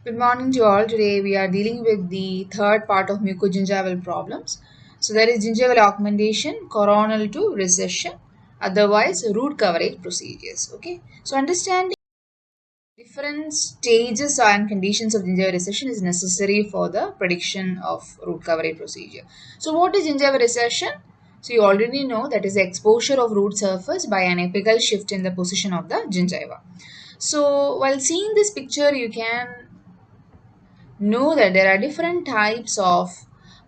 Good morning to all. Today we are dealing with the third part of mucogingival problems. So there is gingival augmentation, coronal to recession, otherwise root coverage procedures. Okay. So understanding different stages and conditions of gingival recession is necessary for the prediction of root coverage procedure. So what is gingival recession? So you already know that is the exposure of root surface by an apical shift in the position of the gingiva. So while seeing this picture, you can know that there are different types of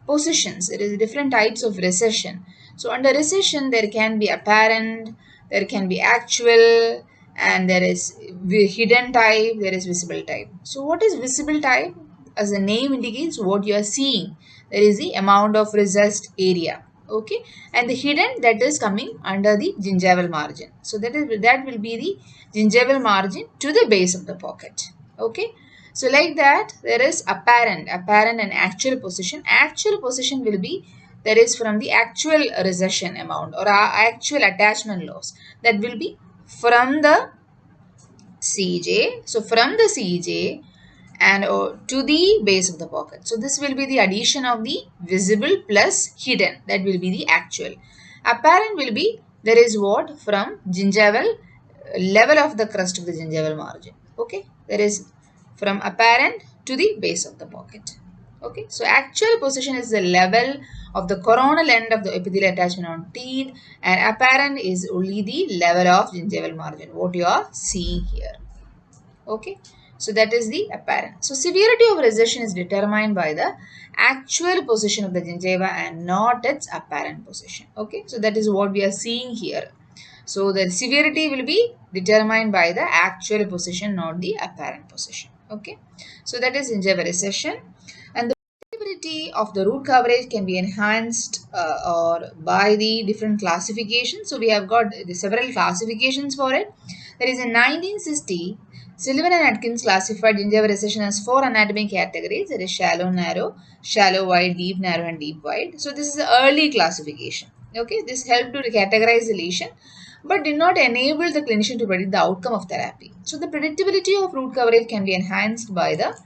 positions. There is different types of recession. So under recession, there can be apparent, there can be actual, and there is hidden type, there is visible type. So what is visible type? As the name indicates, what you are seeing. There is the amount of recessed area. Okay, and the hidden, that is coming under the gingival margin. So that will be the gingival margin to the base of the pocket. Okay. So like that, there is apparent and actual position. Actual position will be that is from the actual recession amount or actual attachment loss. That will be from the CJ. So from the CJ and to the base of the pocket. So this will be the addition of the visible plus hidden. That will be the actual. Apparent will be there is what from gingival level of the crust of the gingival margin. Okay, there is from apparent to the base of the pocket. Okay, so actual position is the level of the coronal end of the epithelial attachment on teeth, and apparent is only the level of gingival margin, what you are seeing here. Okay, so that is the apparent. So severity of recession is determined by the actual position of the gingiva and not its apparent position. Okay, so that is what we are seeing here. So the severity will be determined by the actual position, not the apparent position. Okay, so that is gingival recession. And the predictability of the root coverage can be enhanced or by the different classifications. So we have got several classifications for it. There is in 1960, Sullivan and Atkins classified gingival recession as four anatomic categories. There is shallow, narrow, shallow wide, deep narrow, and deep wide. So this is the early classification. Okay, this helped to categorize the lesion but did not enable the clinician to predict the outcome of therapy. So the predictability of root coverage can be enhanced by the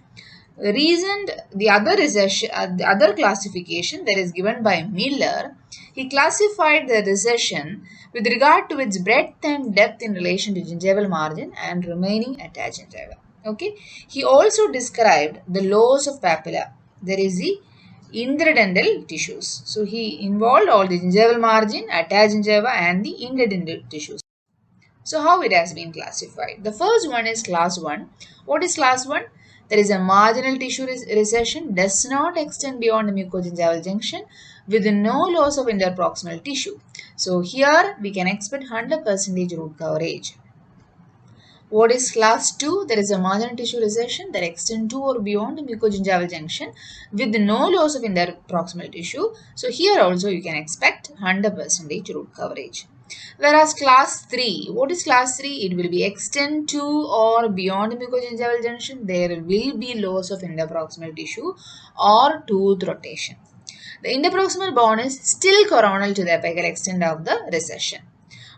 reasoned the other classification that is given by Miller. He classified the recession with regard to its breadth and depth in relation to gingival margin and remaining attached gingiva. Okay. He also described the loss of papilla. There is the interdental tissues. So he involved all the gingival margin, attached gingiva, and the interdental tissues. So how it has been classified? The first one is class 1. What is class 1? There is a marginal tissue recession does not extend beyond the mucogingival junction with no loss of interproximal tissue. So here we can expect 100% root coverage. What is class 2? There is a marginal tissue recession that extends to or beyond the mucogingival junction with no loss of interproximal tissue. So here also you can expect 100% root coverage. Whereas class 3, what is class 3? It will be extend to or beyond the mucogingival junction. There will be loss of interproximal tissue or tooth rotation. The interproximal bone is still coronal to the apical extent of the recession.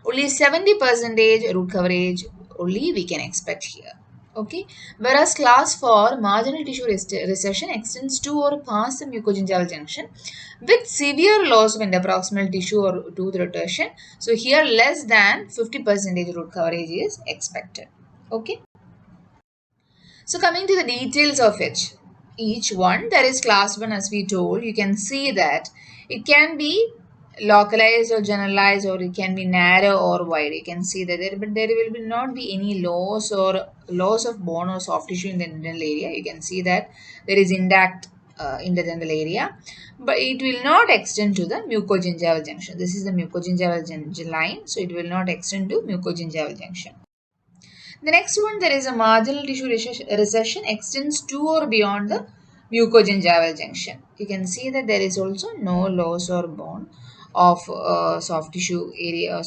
Only 70% root coverage only we can expect here. Okay, whereas class 4 marginal tissue recession extends to or past the mucogingival junction with severe loss of interproximal tissue or tooth rotation. So here less than 50% root coverage is expected. Okay. So coming to the details of each one, there is class 1 as we told. You can see that it can be localized or generalized, or it can be narrow or wide. You can see that there will be not be any loss of bone or soft tissue in the dental area. You can see that there is intact in the dental area, but it will not extend to the mucogingival junction. This is the mucogingival line, so it will not extend to mucogingival junction. The next one, there is a marginal tissue recession extends to or beyond the mucogingival junction. You can see that there is also no loss or bone of soft tissue area,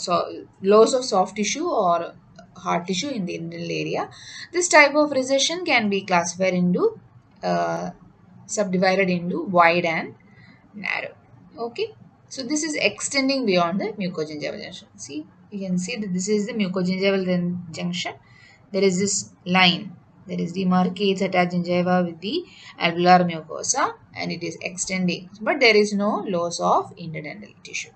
loss of soft tissue or hard tissue in the dental area. This type of recession can be classified into subdivided into wide and narrow. Okay, so this is extending beyond the mucogingival junction. See, you can see that this is the mucogingival junction. There is this line. that is demarcates attached gingiva with the alveolar mucosa and it is extending, but there is no loss of interdental tissue.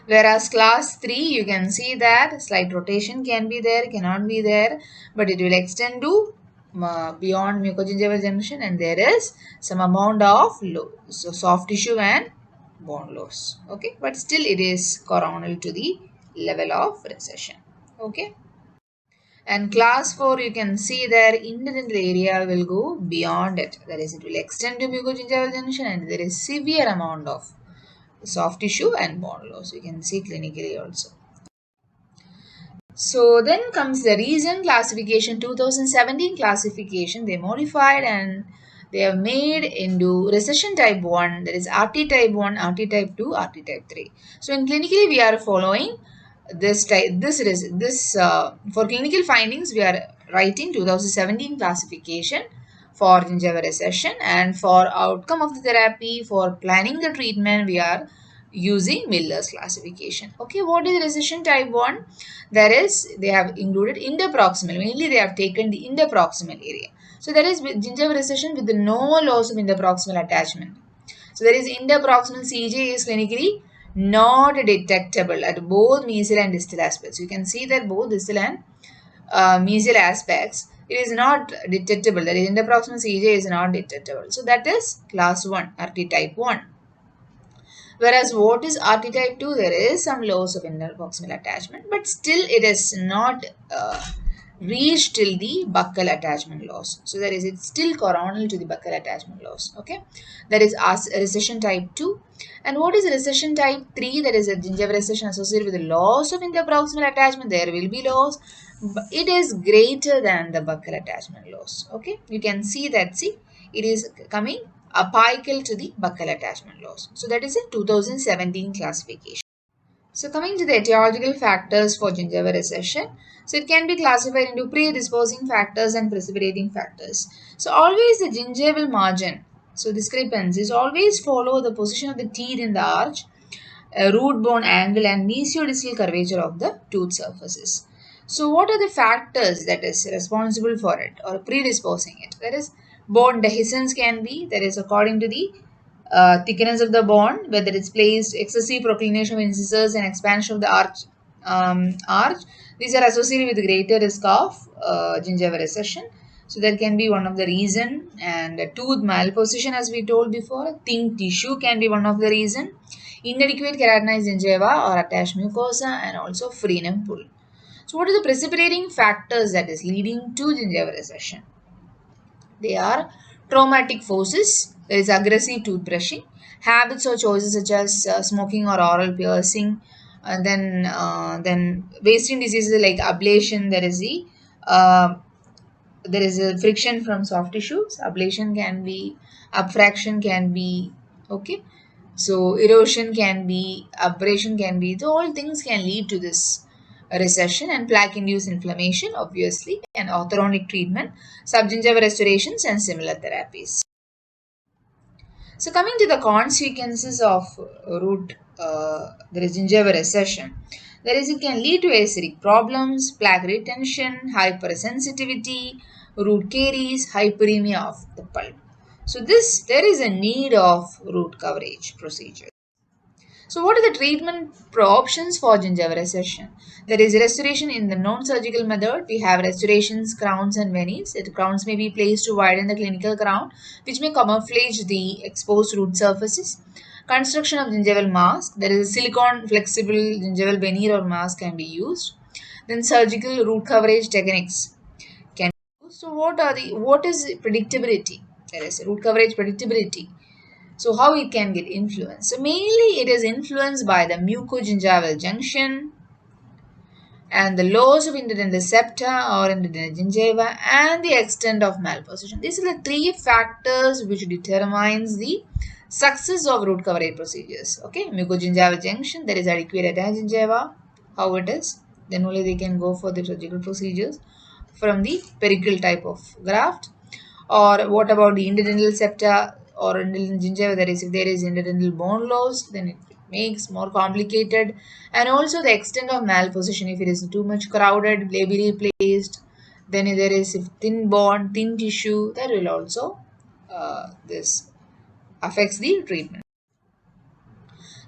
Whereas class 3, you can see that slight rotation can be there, cannot be there, but it will extend to beyond mucogingival junction and there is some amount of so soft tissue and bone loss. Okay, but still it is coronal to the level of recession. Okay. And class 4, you can see that interdental area will go beyond it. That is, it will extend to mucogingival junction and there is severe amount of soft tissue and bone loss. You can see clinically also. So then comes the recent classification, 2017 classification. They modified and they have made into recession type 1, that is RT type 1, RT type 2, RT type 3. So in clinically we are following this type, for clinical findings we are writing 2017 classification for gingival recession, and for outcome of the therapy, for planning the treatment, we are using Miller's classification. Okay, what is recession type 1? That is, they have included interproximal. Mainly they have taken the interproximal area. So that is gingival recession with no loss of interproximal attachment. So there is interproximal CJ is clinically not detectable at both mesial and distal aspects. You can see that both distal and mesial aspects, it is not detectable. That is interproximal CJ is not detectable. So that is class 1, RT type 1. Whereas what is RT type 2, there is some loss of interproximal attachment, but still it is not reached till the buccal attachment loss. So there is, it's still coronal to the buccal attachment loss. Okay, that is recession type 2. And what is recession type 3? That is a gingival recession associated with the loss of interproximal attachment. There will be loss, but it is greater than the buccal attachment loss. Okay, you can see that, see, it is coming apical to the buccal attachment loss. So that is a 2017 classification. So coming to the etiological factors for gingival recession, so it can be classified into predisposing factors and precipitating factors. So always the gingival margin, so discrepancies always follow the position of the teeth in the arch, root bone angle and mesiodistal curvature of the tooth surfaces. So what are the factors that is responsible for it or predisposing it? That is, bone dehiscence can be, that is according to the thickness of the bone, whether it's placed, excessive proclination of incisors and expansion of the arch. These are associated with greater risk of gingival recession. So that can be one of the reason, and tooth malposition, as we told before, thin tissue can be one of the reason, inadequate keratinized gingiva or attached mucosa, and also frenum pull. So what are the precipitating factors that is leading to gingival recession? They are traumatic forces, there is aggressive toothbrushing, habits or choices such as smoking or oral piercing, and then wasting diseases like ablation. Uh, there is a friction from soft tissues. Ablation can be, abfraction can be, okay. So erosion can be, abrasion can be. So all things can lead to this recession, and plaque-induced inflammation, obviously, and orthodontic treatment, subgingival restorations, and similar therapies. So coming to the consequences of there is gingival recession. There is, it can lead to acidic problems, plaque retention, hypersensitivity, root caries, hyperemia of the pulp. So there is a need of root coverage procedure. So what are the treatment options for gingival recession? There is restoration in the non-surgical method. We have restorations, crowns and veneers. The crowns may be placed to widen the clinical crown, which may camouflage the exposed root surfaces. Construction of gingival mask. There is a silicone flexible gingival veneer or mask can be used. Then surgical root coverage techniques can be used. So what is predictability? There is root coverage predictability. So how it can get influenced? So mainly it is influenced by the mucogingival junction and the loss of interdental septa or interdental gingiva and the extent of malposition. These are the three factors which determines the success of root coverage procedures. Okay, mucogingival junction, there is adequate attached gingiva, how it is, then only they can go for the surgical procedures from the pericle type of graft. Or what about the interdental septa or interdental gingiva? That is, if there is interdental bone loss, then it makes more complicated. And also the extent of malposition, if it is too much crowded, labially placed, Then there is if thin bond, thin tissue, that will also this affects the treatment.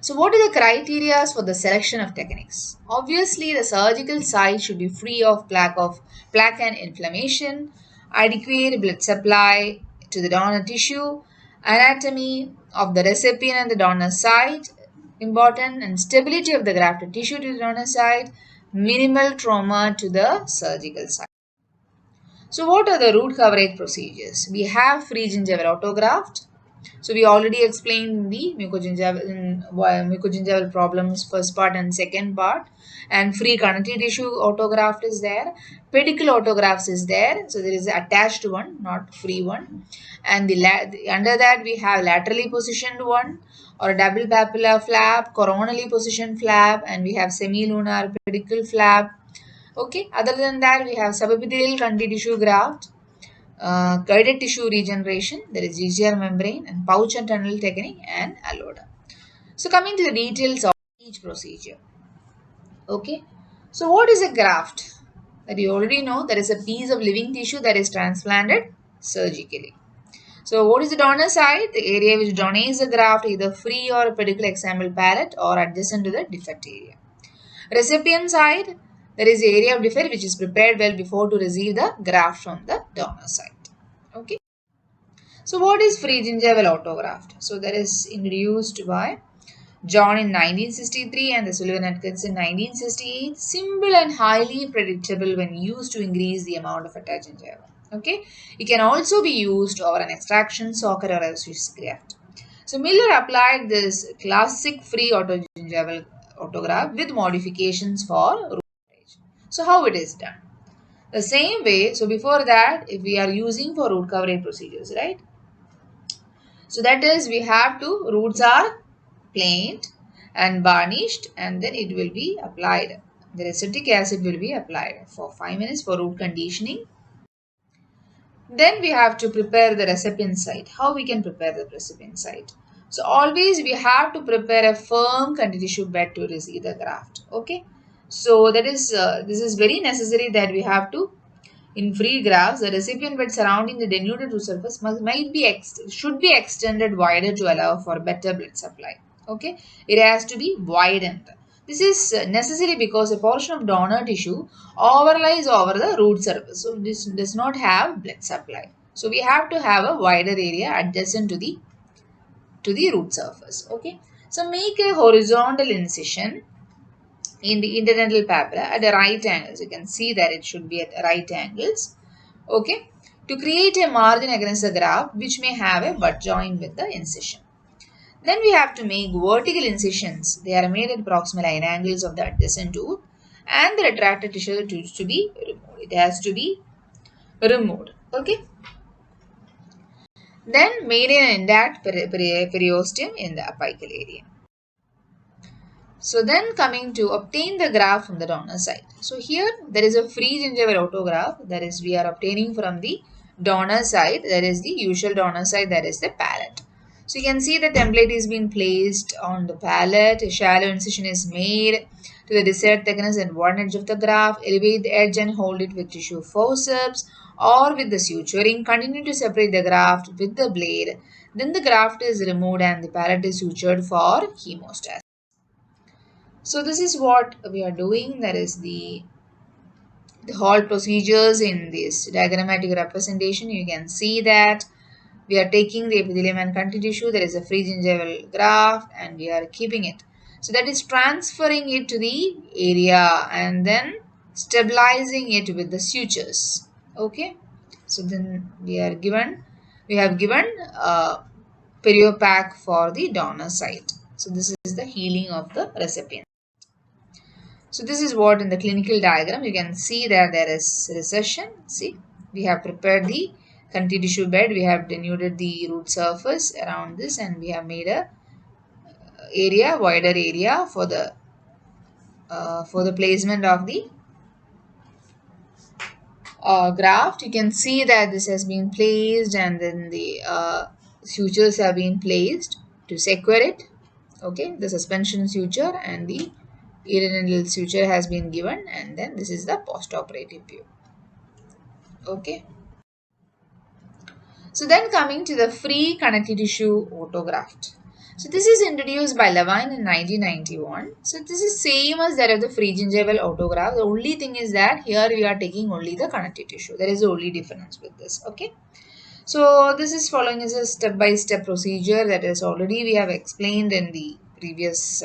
So what are the criteria for the selection of techniques? Obviously, the surgical site should be free of plaque and inflammation, adequate blood supply to the donor tissue, anatomy of the recipient and the donor site, important, and stability of the grafted tissue to the donor site, minimal trauma to the surgical site. So what are the root coverage procedures? We have free gingival autograft. So we already explained the mucogingival problems first part and second part, and free connective tissue autograft is there. Pedicle autografts is there. So there is an attached one, not free one. And under that we have laterally positioned one or a double papilla flap, coronally positioned flap, and we have semilunar pedicle flap. Okay. Other than that, we have subepithelial connective tissue graft, guided tissue regeneration, there is GCR membrane, and pouch and tunnel technique, and alloda. So coming to the details of each procedure. Okay. So what is a graft? That you already know, there is a piece of living tissue that is transplanted surgically. So what is the donor site? The area which donates the graft, either free or pedicle examined palate or adjacent to the defect area. Recipient side, there is the area of defect which is prepared well before to receive the graft from the donor site. Okay. So what is free gingival autograft? So that is introduced by John in 1963 and the Sullivan Atkins in 1968. Simple and highly predictable when used to increase the amount of attached gingiva. Okay. It can also be used over an extraction socket or a Swiss graft. So Miller applied this classic free autogingival autograft with modifications for root coverage. So how it is done? The same way, so before that, if we are using for root coverage procedures, right? So that is, we have to, roots are planed and varnished, and then it will be applied. The acetic acid will be applied for 5 minutes for root conditioning. Then we have to prepare the recipient site. How we can prepare the recipient site? So always we have to prepare a firm connective tissue bed to receive the graft. Okay. So that is this is very necessary that we have to, in free grafts, the recipient bed surrounding the denuded root surface should be extended wider to allow for better blood supply. Okay. It has to be widened. This is necessary because a portion of donor tissue overlies over the root surface. So this does not have blood supply. So we have to have a wider area adjacent to the root surface. Okay. So make a horizontal incision in the interdental papilla at the right angles. You can see that it should be at right angles. Okay. To create a margin against the graft which may have a butt joint with the incision. Then we have to make vertical incisions. They are made at proximal 9 angles of the adjacent tooth, and the retracted tissue to be removed. It has to be removed. Okay. Then made an intact periosteum in the apical area. So then coming to obtain the graft from the donor site. So here there is a free gingival autograft, that is we are obtaining from the donor site. That is the usual donor site, that is the palate. So you can see the template is being placed on the palate. A shallow incision is made to the desired thickness and one edge of the graft. Elevate the edge and hold it with tissue forceps or with the suturing. Continue to separate the graft with the blade. Then the graft is removed and the palate is sutured for hemostasis. So this is what we are doing. That is the whole procedures in this diagrammatic representation. You can see that we are taking the epithelium and connective tissue. There is a free gingival graft and we are keeping it. So that is transferring it to the area and then stabilizing it with the sutures. Okay. So then we have given Perio-Pack for the donor site. So this is the healing of the recipient. So this is what in the clinical diagram you can see that there is recession. See, we have prepared the connective tissue bed. We have denuded the root surface around this, and we have made a wider area for the placement of the graft. You can see that this has been placed, and then the sutures have been placed to secure it. Okay, the suspension suture and the periodontal suture has been given, and then this is the post-operative view. Okay. So then coming to the free connective tissue autograft. So this is introduced by Levine in 1991. So this is same as that of the free gingival autograft. The only thing is that here we are taking only the connective tissue. There is the only difference with this. Okay. So this is following is a step-by-step procedure that is already we have explained in the previous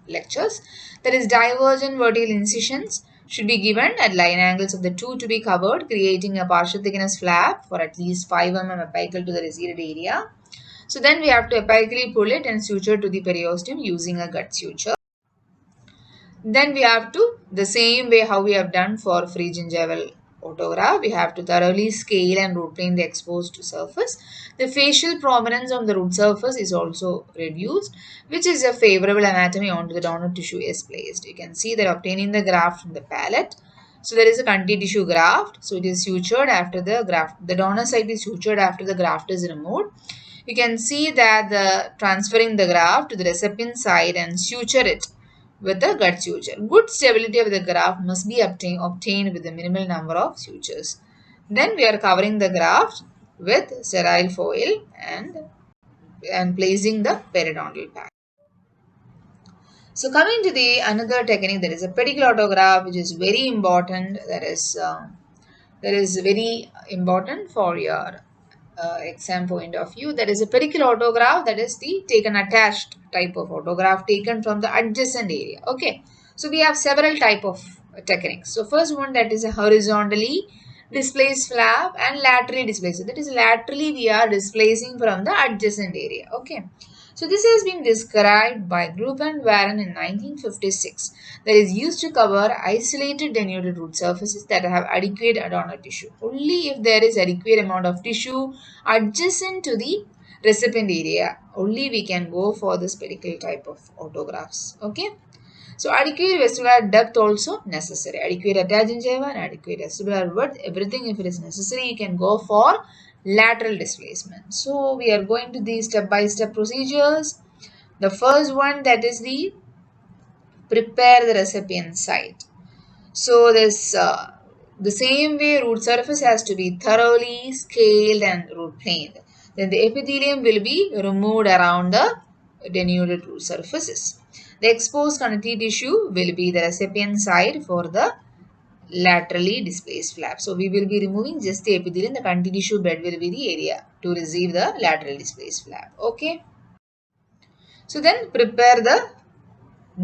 lectures. That is divergent vertical incisions should be given at line angles of the two to be covered, creating a partial thickness flap for at least 5 mm apical to the receded area. So then we have to apically pull it and suture to the periosteum using a gut suture. Then we have to, the same way how we have done for free gingival autograft, we have to thoroughly scale and root plane the exposed surface. The facial prominence on the root surface is also reduced, which is a favorable anatomy onto the donor tissue is placed. You can see that obtaining the graft from the palate. So there is a connective tissue graft. So it is sutured after the graft. The donor site is sutured after the graft is removed. You can see that the transferring the graft to the recipient side and suture it with the gut suture. Good stability of the graft must be obtained with a minimal number of sutures. Then we are covering the graft with sterile foil and placing the periodontal pack. So coming to the another technique, that is a pedicle autograft, which is very important. That is very important for your exam point of view. That is a pedicle autograft, that is the taken attached type of autograft taken from the adjacent area. Okay, so we have several type of techniques. So first one, that is a horizontally displaced flap and laterally displaced. That is laterally we are displacing from the adjacent area. Okay. So this has been described by Group and Warren in 1956, that is used to cover isolated denuded root surfaces that have adequate donor tissue. Only if there is adequate amount of tissue adjacent to the recipient area, only we can go for this pedicle type of autografts. Okay. So adequate vestibular depth also necessary. Adequate attached gingiva and adequate vestibular width. Everything if it is necessary, you can go for lateral displacement. So we are going to these step-by-step procedures. The first one, that is the prepare the recipient site. So this the same way root surface has to be thoroughly scaled and root planed. Then the epithelium will be removed around the denuded root surfaces. The exposed connective tissue will be the recipient side for the laterally displaced flap. So we will be removing just the epithelium. The connective tissue bed will be the area to receive the lateral displaced flap. Okay. So then prepare the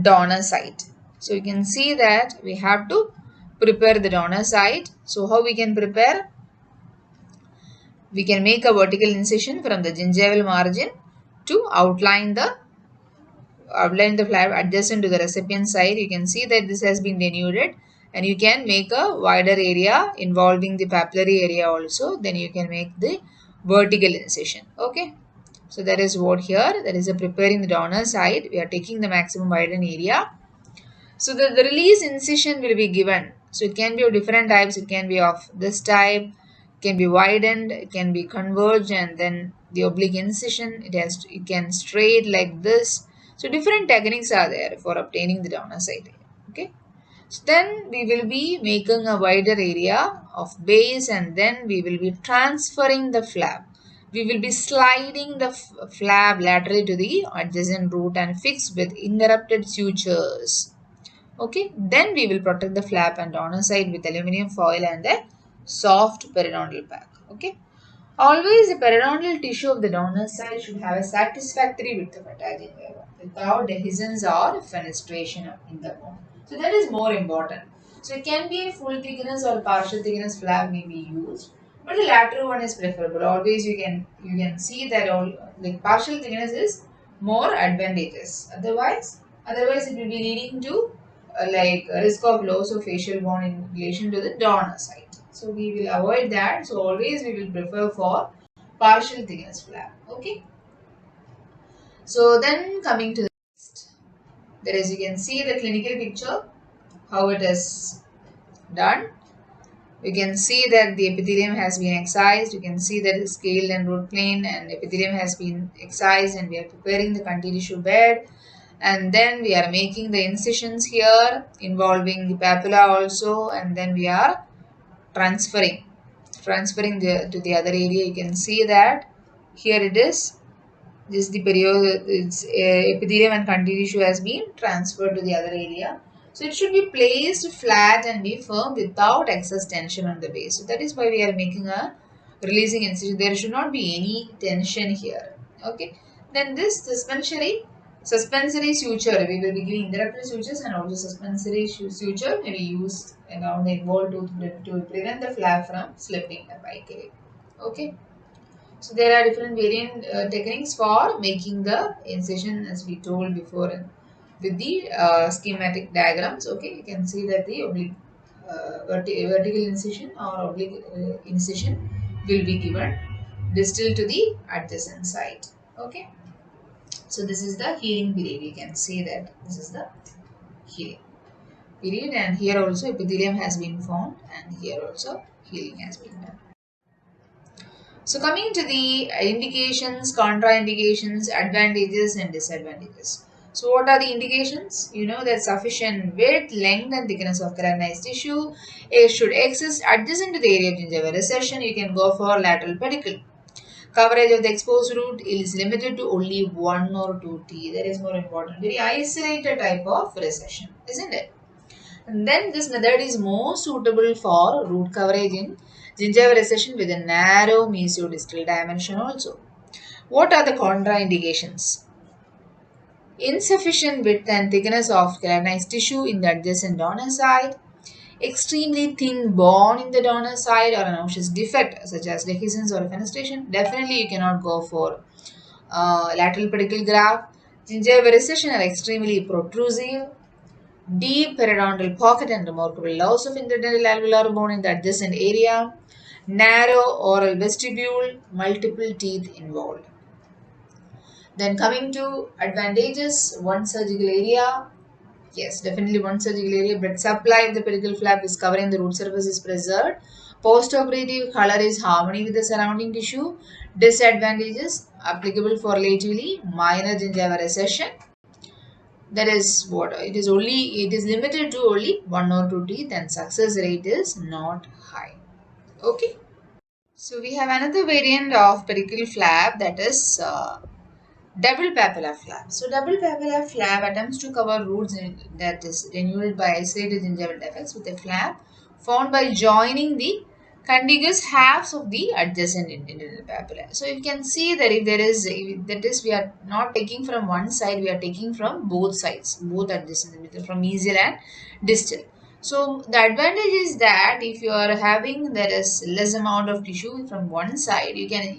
donor site. So you can see that we have to prepare the donor site. So how we can prepare? We can make a vertical incision from the gingival margin to outline the flap adjacent to the recipient side. You can see that this has been denuded, and you can make a wider area involving the papillary area also. Then you can make the vertical incision. Okay. So that is what here, that is a preparing the donor side. We are taking the maximum widen area. So the release incision will be given. So it can be of different types. It can be of this type, it can be widened, it can be converged, and then the oblique incision. It can straight like this. So different techniques are there for obtaining the donor site. Okay. So then we will be making a wider area of base, and then we will be transferring the flap. We will be sliding the flap laterally to the adjacent root and fixed with interrupted sutures. Okay, then we will protect the flap and donor side with aluminum foil and a soft periodontal pack. Okay, always the periodontal tissue of the donor side should have a satisfactory width of attaching wire without dehiscence or fenestration in the bone. So that is more important. So it can be a full thickness or partial thickness flap may be used, but the lateral one is preferable. Always you can see that all like partial thickness is more advantageous. Otherwise it will be leading to like a risk of loss of facial bone in relation to the donor side. So we will avoid that. So always we will prefer for partial thickness flap. Okay. So then coming to the next, there is, you can see the clinical picture how it is done. You can see that the epithelium has been excised. You can see that the scaled and root plane and epithelium has been excised, and we are preparing the connective tissue bed. And then we are making the incisions here involving the papilla also, and then we are transferring. transferring to the other area. You can see that here it is. This the its epithelium and conti tissue has been transferred to the other area. So it should be placed flat and be firm without excess tension on the base. So that is why we are making a releasing incision. There should not be any tension here. Okay. Then this suspensory suture, we will be giving interrupted sutures, and also suspensory suture may be used around the involved to prevent the flap from slipping by killing. Okay. So there are different variant techniques for making the incision, as we told before with the schematic diagrams. Okay, you can see that the oblique vertical incision or oblique incision will be given distal to the adjacent side. Okay, so this is the healing period. You can see that this is the healing period, and here also epithelium has been formed, and here also healing has been done. So coming to the indications, contraindications, advantages and disadvantages. So what are the indications? You know that sufficient width, length and thickness of keratinized tissue should exist adjacent to the area of gingival recession. You can go for lateral pedicle. Coverage of the exposed root is limited to only 1 or 2 teeth. That is more important. Very isolated type of recession, isn't it? And then this method is more suitable for root coverage in gingival recession with a narrow mesiodistal dimension also. What are the contraindications? Insufficient width and thickness of keratinized tissue in the adjacent donor side, extremely thin bone in the donor side, or an osseous defect such as dehiscence or fenestration. Definitely you cannot go for lateral pedicle graft. Gingival recession are extremely protrusive. Deep periodontal pocket and remarkable loss of interdental alveolar bone in the adjacent area. Narrow oral vestibule, multiple teeth involved. Then coming to advantages, one surgical area. Yes, definitely one surgical area. Blood supply of the pedicle flap is covering the root surface is preserved. Postoperative color is harmony with the surrounding tissue. Disadvantages applicable for relatively minor gingival recession. That is what it is limited to only 1 or 2 teeth, and success rate is not high. Okay. So we have another variant of pedicle flap, that is double papilla flap. So double papilla flap attempts to cover roots that is renewed by isolated gingival defects with a flap formed by joining the contiguous halves of the adjacent internal papilla. So you can see that that is we are not taking from one side, we are taking from both sides, both adjacent, from mesial and distal. So the advantage is that if you are having there is less amount of tissue from one side, you can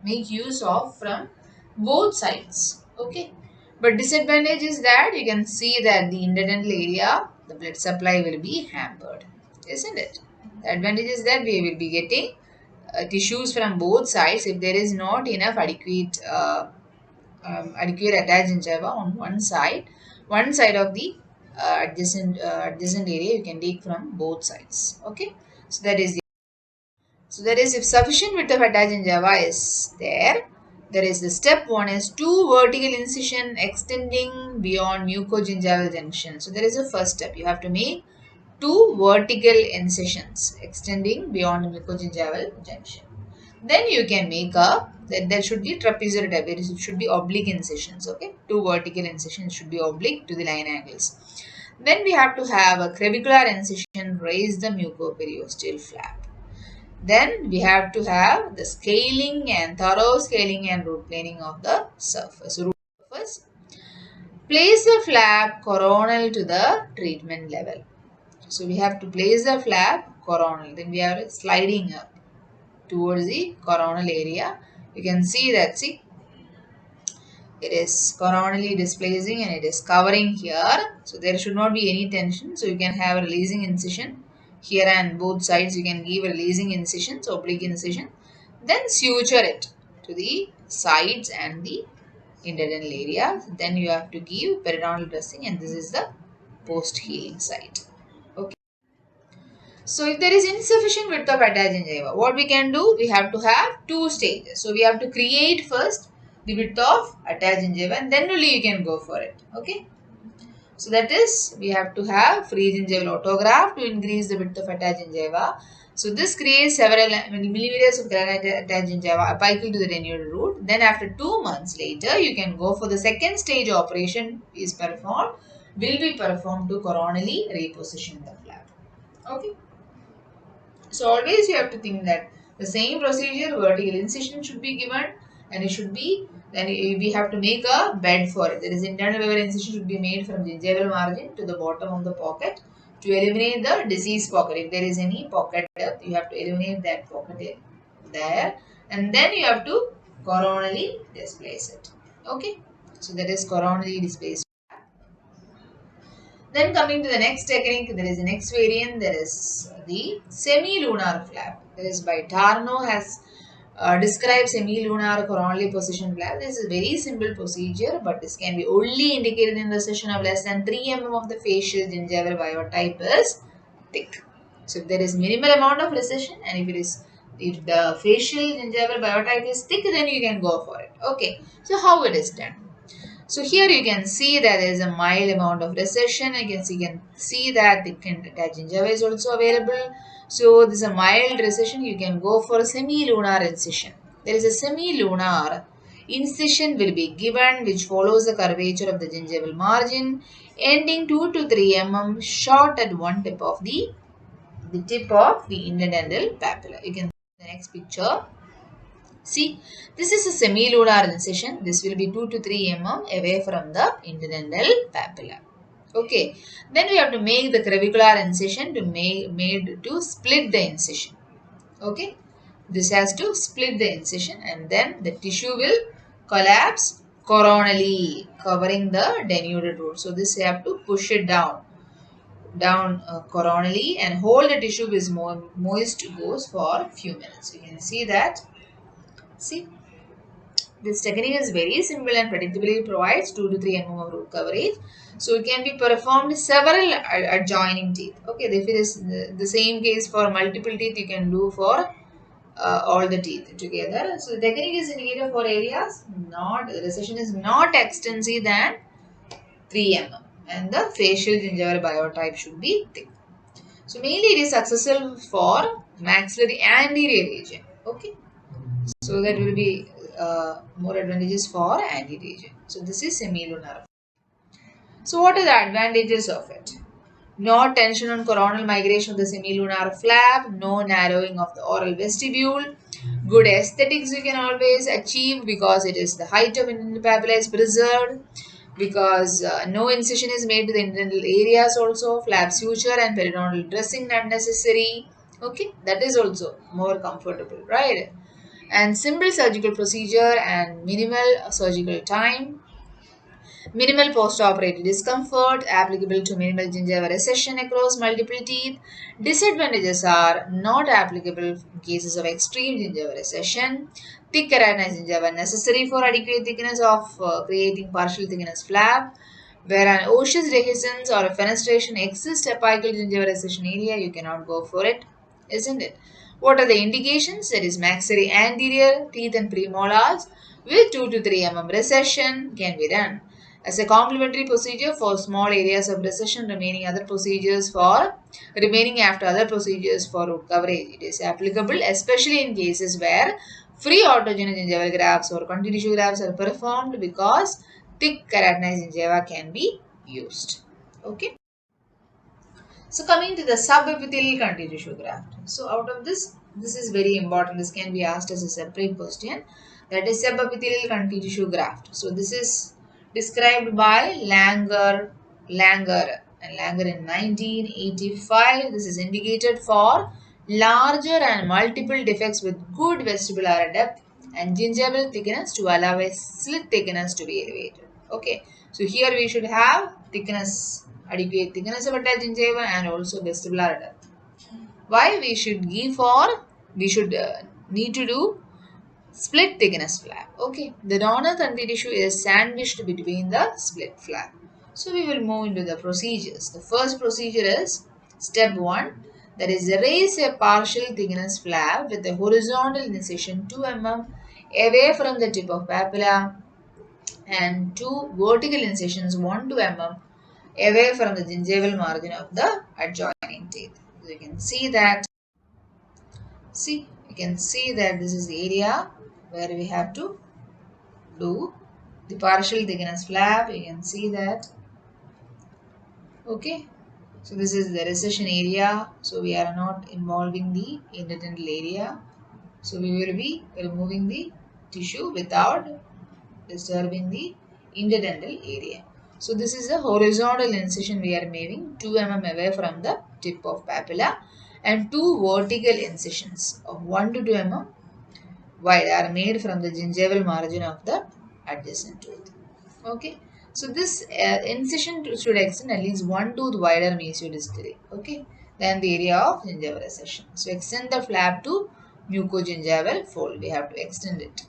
make use of from both sides. Okay, but disadvantage is that you can see that the interdental area, the blood supply will be hampered, isn't it? The advantage is that we will be getting tissues from both sides if there is not enough adequate attached gingiva on one side of the adjacent area. You can take from both sides. Okay, so that is if sufficient width of attached gingiva is there is the step one is 2 vertical incision extending beyond mucogingival junction. So there is a first step. You have to make 2 vertical incisions extending beyond mucogingival junction. Then you can make there should be trapezoid type. It should be oblique incisions. Okay, 2 vertical incisions should be oblique to the line angles. Then we have to have a crevicular incision, raise the mucoperiosteal flap. Then we have to have the scaling and thorough scaling and root planing of the surface. Place the flap coronal to the treatment level. So we have to place the flap coronal. Then we are sliding up towards the coronal area. You can see that, see, it is coronally displacing and it is covering here. So there should not be any tension. So you can have a releasing incision here, and both sides you can give a releasing incisions, oblique incision. Then suture it to the sides and the interdental area. Then you have to give periodontal dressing, and this is the post healing site. Okay. So if there is insufficient width of attached gingiva, what we can do? We have to have 2 stages. So we have to create first the width of attached gingiva, and then only you can go for it. Okay. So that is, we have to have free gingival autograft to increase the width of attached gingiva. So this creates several millimeters of granite attached gingiva apical to the denuded root. Then after 2 months later, you can go for the second stage operation will be performed to coronally reposition the flap. Okay. So always you have to think that the same procedure, vertical incision should be given, and it should be, then we have to make a bed for it. That is, internal bevel incision should be made from gingival margin to the bottom of the pocket to eliminate the disease pocket. If there is any pocket depth, you have to eliminate that pocket there, and then you have to coronally displace it. Okay, so that is coronally displaced. Then coming to the next technique, there is the next variant, there is the semilunar flap. That is by Tarnow has described semilunar coronally position flap. This is a very simple procedure, but this can be only indicated in recession of less than 3 mm of the facial gingival biotype is thick. So if there is minimal amount of recession, and if the facial gingival biotype is thick, then you can go for it. Okay, so how it is done? So here you can see that there is a mild amount of recession. You can see that the gingiva is also available. So this is a mild recession. You can go for a semilunar incision. There is a semilunar incision will be given which follows the curvature of the gingival margin, ending 2 to 3 mm short at one tip of the tip of the interdental papilla. You can see the next picture. See, this is a semilunar incision. This will be 2 to 3 mm away from the interdental papilla. Okay. Then we have to make the clavicular incision to made to split the incision. Okay. This has to split the incision, and then the tissue will collapse coronally, covering the denuded root. So this you have to push it down coronally, and hold the tissue is moist goes for few minutes. You can see that. See, this technique is very simple and predictably provides 2 to 3 mm of root coverage. So it can be performed several adjoining teeth. Okay, if it is the same case for multiple teeth, you can do for all the teeth together. So the technique is indicated for areas the recession is not extensive than 3 mm, and the facial gingival biotype should be thick. So mainly it is successful for maxillary anterior region. Okay. So that will be more advantages for anti-region. So this is semilunar. So what are the advantages of it? No tension on coronal migration of the semilunar flap, no narrowing of the oral vestibule, good aesthetics you can always achieve because it is the height of internal papilla is preserved, because no incision is made to the internal areas also, flap suture and periodontal dressing not necessary. Okay, that is also more comfortable, right? And simple surgical procedure and minimal surgical time, minimal post-operative discomfort, applicable to minimal gingival recession across multiple teeth. Disadvantages are not applicable in cases of extreme gingival recession. Thick keratinized gingiva necessary for adequate thickness of creating partial thickness flap. Where an osseous dehiscence or a fenestration exists apical gingival recession area, you cannot go for it, isn't it? What are the indications? That is maxillary anterior teeth and premolars with 2 to 3 mm recession can be done as a complementary procedure for small areas of recession, remaining after other procedures for root coverage. It is applicable especially in cases where free autogenous gingival grafts or continuous tissue grafts are performed because thick keratinized gingiva can be used. Okay. So coming to the subepithelial continuous tissue graft. So out of this is very important. This can be asked as a separate question. That is subepithelial continuous tissue graft. So this is described by Langer in 1985. This is indicated for larger and multiple defects with good vestibular depth and gingival thickness to allow a slit thickness to be elevated. Okay, so here we should have thickness, adequate thickness of attached gingiva and also vestibular depth. Why we should need to do split thickness flap. Okay, the donor continuous tissue is sandwiched between the split flap. So we will move into the procedures. The first procedure is step 1, that is raise a partial thickness flap with a horizontal incision 2 mm away from the tip of papilla and 2 vertical incisions 1 to mm away from the gingival margin of the adjoining teeth. So you can see that See, you can see that this is the area where we have to do the partial thickness flap. You can see that. Okay. So this is the recession area. So we are not involving the interdental area. So we will be removing the tissue without disturbing the interdental area. So this is a horizontal incision we are making 2 mm away from the tip of papilla, and two vertical incisions of 1 to 2 mm wide are made from the gingival margin of the adjacent tooth. Okay. So this incision should extend at least one tooth wider mesiodistally, okay, than the area of gingival recession. So extend the flap to mucogingival fold. We have to extend it.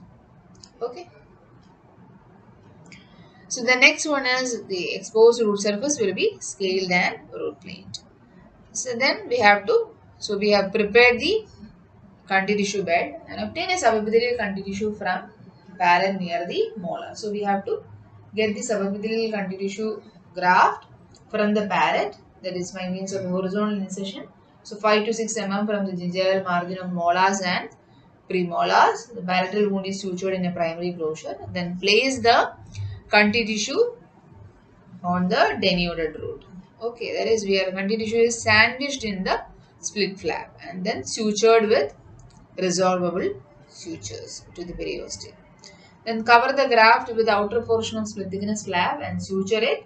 Okay. So the next one is the exposed root surface will be scaled and root planed. So then we have to, so we have prepared the conti tissue bed and obtain a subepithelial conti tissue from palate near the molar. So we have to get the subepithelial conti tissue graft from the palate, that is by means of horizontal incision. So 5 to 6 mm from the gingival margin of molars and premolars. The palatal wound is sutured in a primary closure. Then place the conti tissue on the denuded root. Okay, that is where conti tissue is sandwiched in the split flap and then sutured with resolvable sutures to the periosteum. Then cover the graft with the outer portion of split thickness flap and suture it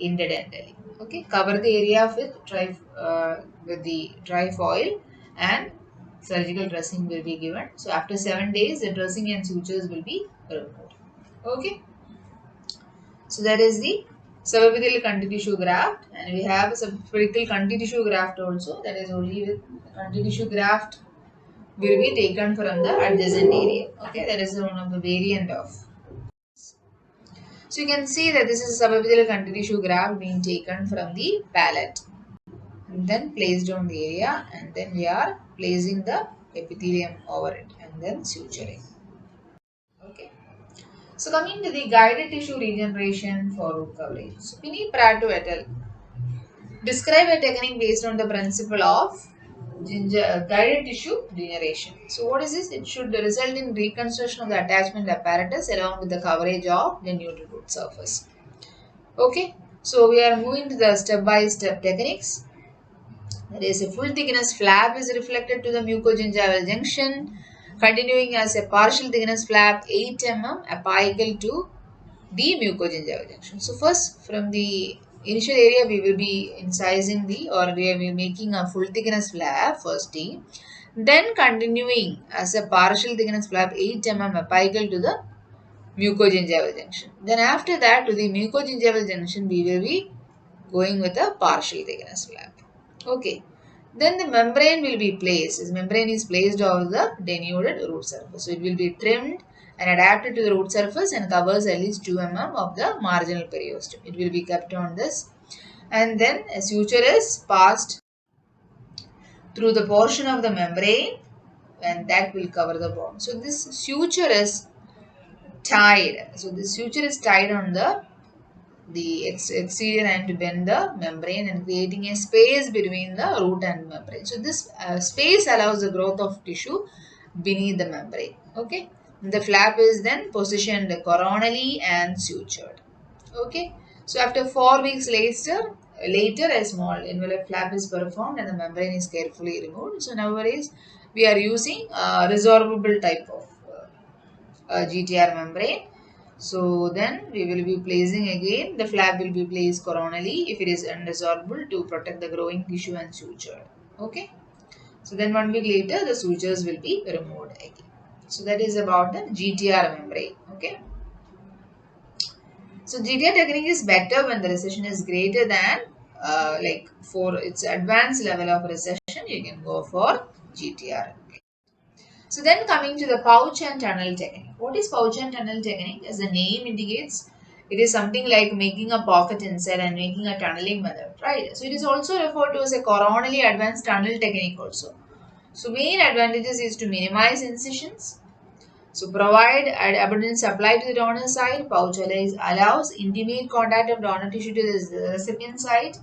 interdentally. Okay, cover the area with the dry foil and surgical dressing will be given. So after 7 days, the dressing and sutures will be removed. Okay. So that is the subepithelial conti tissue graft, and we have a subperical conti tissue graft also. That is only with conti tissue graft will be taken from the adjacent area. Okay, that is one of the variant of. So you can see that this is subepithelial conti tissue graft being taken from the palate and then placed on the area, and then we are placing the epithelium over it and then suturing. Okay. So coming to the guided tissue regeneration for root coverage. So Pini Prato et al. Describe a technique based on the principle of guided tissue regeneration. So what is this? It should result in reconstruction of the attachment apparatus along with the coverage of the denuded root surface. Okay. So we are moving to the step-by-step techniques. That is, a full thickness flap is reflected to the mucogingival junction, continuing as a partial thickness flap 8 mm apical to the mucogingival junction. So first, from the initial area, we will be incising the, or we will be making a full thickness flap first thing, then continuing as a partial thickness flap 8 mm apical to the mucogingival junction. Then after that, to the mucogingival junction, we will be going with a partial thickness flap. Okay. Then the membrane will be placed. This membrane is placed over the denuded root surface. So it will be trimmed and adapted to the root surface and covers at least 2 mm of the marginal periosteum. It will be kept on this. And then a suture is passed through the portion of the membrane and that will cover the bone. So this suture is tied. So the suture is tied on the exterior end to bend the membrane and creating a space between the root and membrane. So this space allows the growth of tissue beneath the membrane. Okay. The flap is then positioned coronally and sutured. Okay. So after 4 weeks later a small envelope flap is performed and the membrane is carefully removed. So nowadays we are using a resorbable type of GTR membrane. So then we will be placing again, the flap will be placed coronally if it is unresorbable to protect the growing tissue and suture. Okay. So then 1 week later the sutures will be removed again. So that is about the GTR membrane. Okay. So GTR technique is better when the recession is greater than for its advanced level of recession you can go for GTR. So then coming to the pouch and tunnel technique. What is pouch and tunnel technique? As the name indicates, it is something like making a pocket inside and making a tunneling method, right? So it is also referred to as a coronally advanced tunnel technique also. So main advantages is to minimize incisions. So provide abundant supply to the donor side. Pouch allows intimate contact of donor tissue to the recipient side.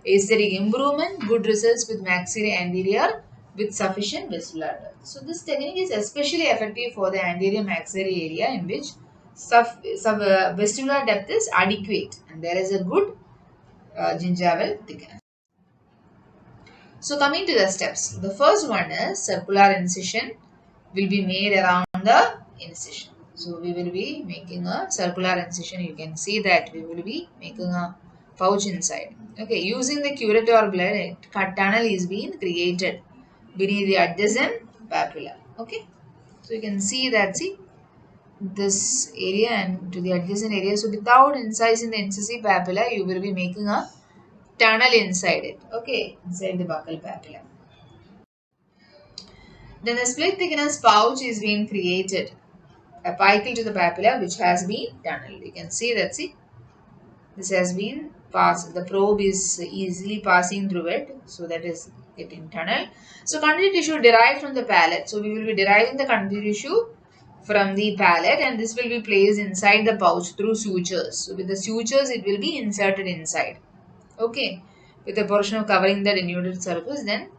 Aesthetic improvement, good results with maxillary anterior with sufficient vestibular depth. So this technique is especially effective for the anterior maxillary area in which vestibular depth is adequate and there is a good gingival thickness. So coming to the steps, the first one is circular incision will be made around the incision. So we will be making a circular incision. You can see that we will be making a pouch inside. Okay, using the curator blade, a tunnel is being created beneath the adjacent papilla. Okay, so you can see that, see this area and to the adjacent area. So without incising the incisive papilla, you will be making a tunnel inside it. Okay, inside the buccal papilla. Then the split thickness pouch is being created apical to the papilla which has been tunneled. You can see that, see, this has been passed. The probe is easily passing through it, so that is getting tunneled. So conduit tissue derived from the palate. So we will be deriving the conduit tissue from the palate and this will be placed inside the pouch through sutures. So with the sutures it will be inserted inside. Okay, with a portion of covering the denuded surface, then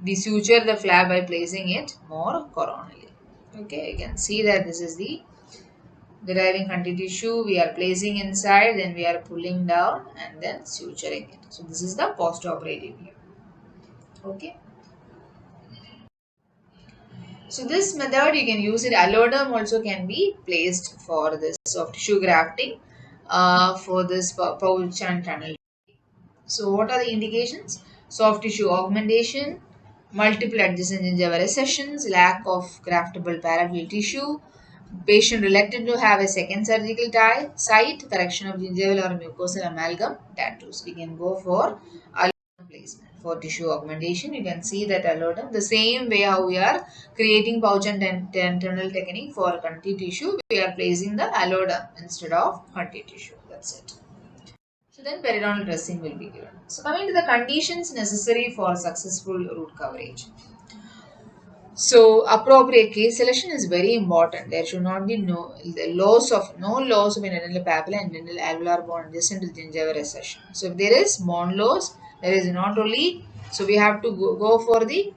we suture the flap by placing it more coronally. Okay, you can see that this is the deriving conduit tissue we are placing inside, then we are pulling down and then suturing it. So this is the post-operative view. Okay. So this method you can use it. Allodum also can be placed for this soft tissue grafting for this pouch and tunnel. So what are the indications? Soft tissue augmentation, multiple adjacent gingival recessions, lack of graftable palatal tissue, patient reluctant to have a second surgical site, correction of gingival or mucosal amalgam tattoos. We can go for allodum placement. For tissue augmentation, you can see that allodum, the same way how we are creating pouch and tunnel technique for conti tissue, we are placing the allodum instead of conti tissue. That's it. So then periodontal dressing will be given. So coming to the conditions necessary for successful root coverage. So appropriate case selection is very important. There should not be no loss of an dental papilla and dental alveolar bone adjacent to gingival recession. So if there is bone loss, there is not only, so we have to go for the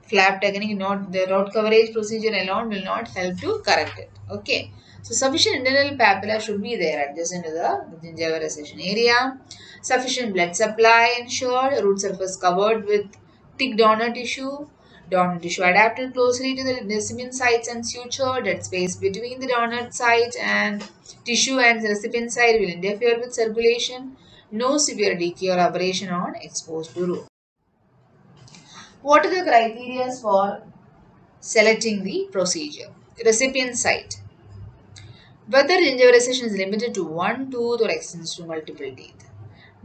flap technique, not the root coverage procedure alone will not help to correct it. Okay. So sufficient internal papilla should be there adjacent to the gingival recession area. Sufficient blood supply ensured. Root surface covered with thick donor tissue. Donor tissue adapted closely to the recipient sites and suture. Dead space between the donor site and tissue and the recipient site will interfere with circulation. No severe decay or abrasion on exposed to root. What are the criteria for selecting the procedure? Recipient site. Whether gingival recession is limited to one tooth or extends to multiple teeth.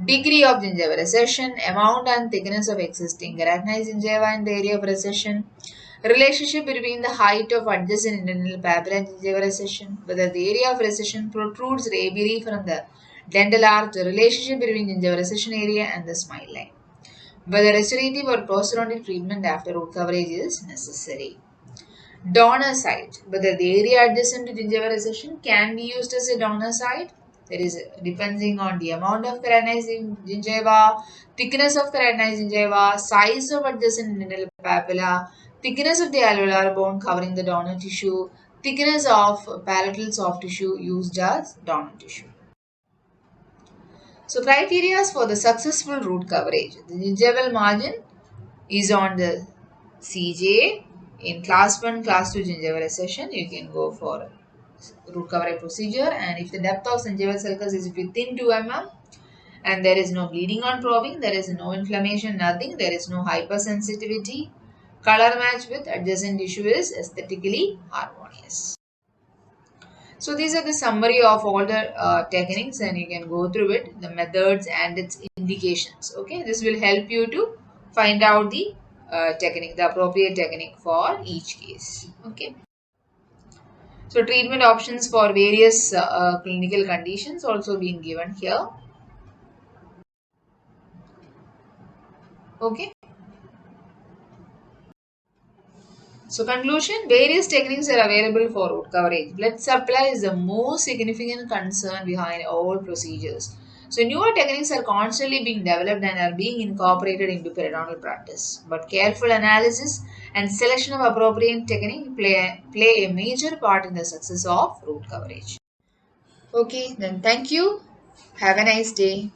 Degree of gingival recession, amount and thickness of existing keratinized gingiva in the area of recession. Relationship between the height of adjacent internal papilla and gingival recession. Whether the area of recession protrudes radially from the dental arch. The relationship between gingival recession area and the smile line. Whether restorative or post-orthodontic treatment after root coverage is necessary. Donor site. Whether the area adjacent to gingival recession can be used as a donor site. There is depending on the amount of keratinized gingiva, thickness of keratinized gingiva, size of adjacent dental papilla, thickness of the alveolar bone covering the donor tissue, thickness of palatal soft tissue used as donor tissue. So criteria for the successful root coverage. The gingival margin is on the CJ. In class 1, class 2 gingival recession, you can go for root coverage procedure, and if the depth of gingival sulcus is within 2 mm and there is no bleeding on probing, there is no inflammation, nothing, there is no hypersensitivity, color match with adjacent tissue is aesthetically harmonious. So these are the summary of all the techniques and you can go through it, the methods and its indications. Okay, this will help you to find out the technique, the appropriate technique for each case. Okay. So treatment options for various clinical conditions also being given here. Okay. So conclusion, various techniques are available for root coverage. Blood supply is the most significant concern behind all procedures. So newer techniques are constantly being developed and are being incorporated into periodontal practice. But careful analysis and selection of appropriate technique play a major part in the success of root coverage. Okay, then thank you. Have a nice day.